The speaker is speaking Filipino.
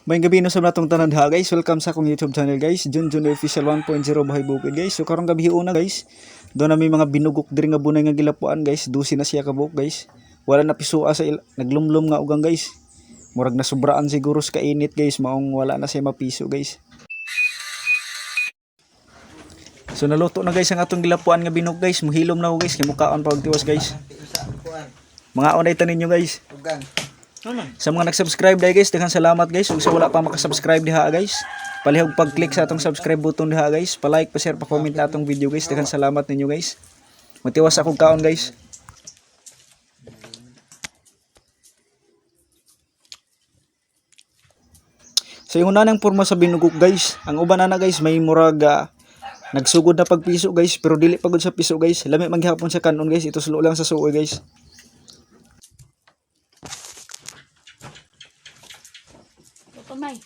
May gabi no sa natong tanan ha guys. Welcome sa akong YouTube channel guys. Junjun Official 1.0 bahay bukid guys. So karong gabi una guys. Doon na may mga binugok diri nga bunay nga gilapuan guys. Dusi na siya ka buok guys. Wala na pisua sa naglumlum nga ugang guys. Murag na sobraan siguro sa kainit guys. Maong wala na siya mapiso guys. So naluto na guys ang atong gilapuan nga binog guys. Muhilom na ho guys. Kay mukaon pa og tiwas guys. Mga onay tanin nyo guys. Sa mga nag-subscribe dahil guys, daghang salamat guys. Ug sa wala pa maka-subscribe diha guys, palihog pag-click sa atong subscribe button diha guys. Pa-like, pa-share, pa-comment na atong video guys. Daghang salamat ninyo guys. Magtiwas akong kaon guys. So yung unang porma sa binugok guys, ang uban na guys may murag nagsugod na pagpiso guys, pero dili pagod sa piso guys. Lami man gihapon sa kanon guys, ito sulo lang sa suoy guys. Pamay.